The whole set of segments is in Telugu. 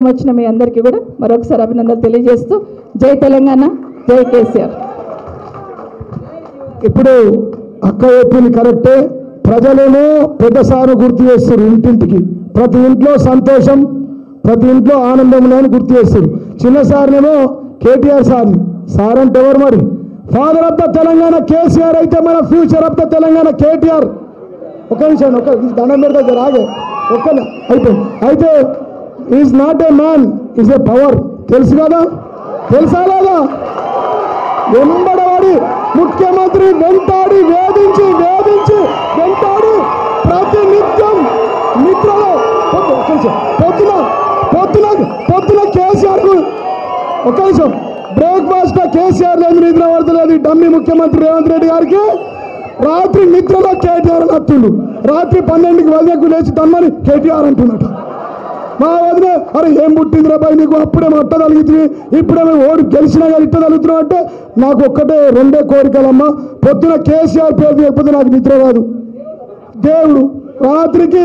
వచ్చిన మీ అందరికీ కూడా మరొకసారి అభినందనలు తెలియజేస్తూ జై తెలంగాణ, జై కేసీఆర్. ఇప్పుడు అక్క చెప్పింది కరెక్టే. ప్రజలను పెద్దసారు గుర్తు చేస్తారు. ఇంటింటికి ప్రతి ఇంట్లో సంతోషం, ప్రతి ఇంట్లో ఆనందం అని గుర్తు చేస్తారు. చిన్న సార్నేమో కేటీఆర్ సార్ని. సార్ అంటే ఎవరు మరి? Father of the Telangana KCR అయితే మన future of the Telangana KTR. ఒక నిమిషం, ఒక దండం పెడతా రాగే ఒక్క అయితే is not a man, is a power. తెలుసు కదా? తెలుసా లేదా? వెంబడవాడి ముఖ్యమంత్రి వెంటాడి వేధించి వెంటాడి ప్రతి నిత్యం నిద్రలో పొద్దున కేసీఆర్ కు ఒక నిమిషం బ్రేక్ఫాస్ట్ కేసీఆర్ లేదు, నిద్ర పడతలేదు. డమ్మి ముఖ్యమంత్రి రేవంత్ రెడ్డి గారికి రాత్రి నిద్రలో కేటీఆర్ అని అత్తుండు. రాత్రి 12కి వదిలేకు లేచి తమ్మని కేటీఆర్ అంటున్నట. మా వదిలే అరే ఏం పుట్టింది రాబాయి నీకు, అప్పుడేమో అట్ట తలుగుతుంది, ఇప్పుడేమో ఓడి గెలిచినా కానీ ఇట్ట తలుగుతున్నావు అంటే నాకు ఒక్కటే రెండే కోరికలమ్మా. పొద్దున కేసీఆర్ పేరు లేకపోతే నాకు నిద్ర కాదు. దేవుడు రాత్రికి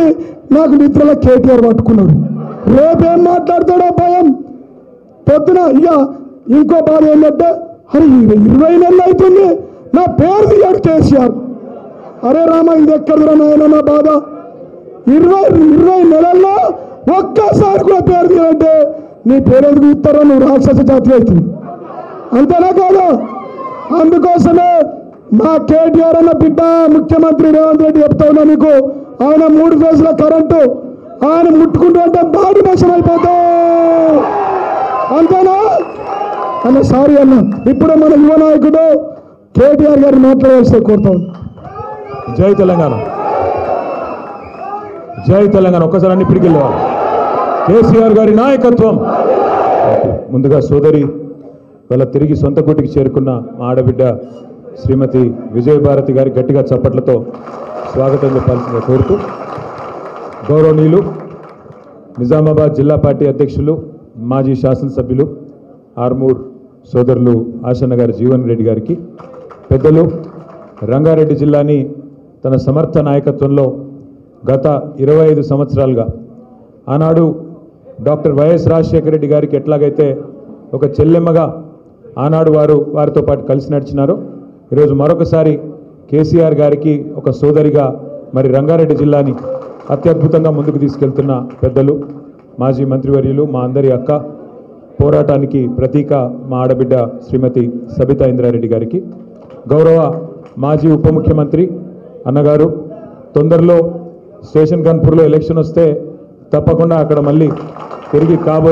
నాకు నిద్రలో కేటీఆర్ పట్టుకున్నాడు. రేపేం మాట్లాడతాడో భయం. పొద్దున ఇక ఇంకో బాధ ఏంటంటే అరే 20 నెలలు అవుతుంది నా పేరు తీయాడు కేసీఆర్. అరే రామ ఇది ఎక్కడరా నాయన నా బాధ. 20 నెలల్లో ఒక్కసారి కూడా పేరు తీయాలంటే నీ పేరు ఎందుకు ఇస్తారో, నువ్వు రాక్షస జాతి అవుతుంది. అంతేనా కాదు? అందుకోసమే మా కేటీఆర్ అన్న బిడ్డ ముఖ్యమంత్రి రేవంత్ రెడ్డి చెప్తా ఉన్నా నీకు, ఆయన 3 ఫేజ్ల కరెంటు ఆయన ముట్టుకుంటూ అంటే బాడీ మోసం అయిపోతావు. అంతేనా అన్న? సారీ అన్న. ఇప్పుడు మన యువ నాయకుడు కేటీఆర్ గారిని మాట్లాడవలసి కోరుతాం. జై తెలంగాణ, జై తెలంగాణ. ఒక్కసారి అన్ని ఇప్పటికి వెళ్ళేవారు. కేసీఆర్ గారి నాయకత్వం. ముందుగా సోదరి వాళ్ళ తిరిగి సొంత గుటికి చేరుకున్న మా ఆడబిడ్డ శ్రీమతి విజయభారతి గారి గట్టిగా చప్పట్లతో స్వాగతం చెప్పాల్సిందిగా కోరుతూ, గౌరవనీయులు నిజామాబాద్ జిల్లా పార్టీ అధ్యక్షులు మాజీ శాసనసభ్యులు ఆర్మూర్ సోదరులు ఆశన్న గారి జీవన్ రెడ్డి గారికి, పెద్దలు రంగారెడ్డి జిల్లాని తన సమర్థ నాయకత్వంలో గత 25 సంవత్సరాలుగా ఆనాడు డాక్టర్ వైఎస్ రాజశేఖర రెడ్డి గారికి ఎట్లాగైతే ఒక చెల్లెమ్మగా ఆనాడు వారితో పాటు కలిసి నడిచినారో, ఈరోజు మరొకసారి కేసీఆర్ గారికి ఒక సోదరిగా మరి రంగారెడ్డి జిల్లాని అత్యద్భుతంగా ముందుకు తీసుకెళ్తున్న పెద్దలు మాజీ మంత్రివర్యులు మా అందరి అక్క, పోరాటానికి ప్రతీక మా ఆడబిడ్డ శ్రీమతి సబితా ఇంద్రారెడ్డి గారికి, గౌరవ మాజీ ఉప ముఖ్యమంత్రి అన్నగారు, తొందరలో స్టేషన్ గన్పూర్లో ఎలక్షన్ వస్తే తప్పకుండా అక్కడ మళ్ళీ తిరిగి కాబోయే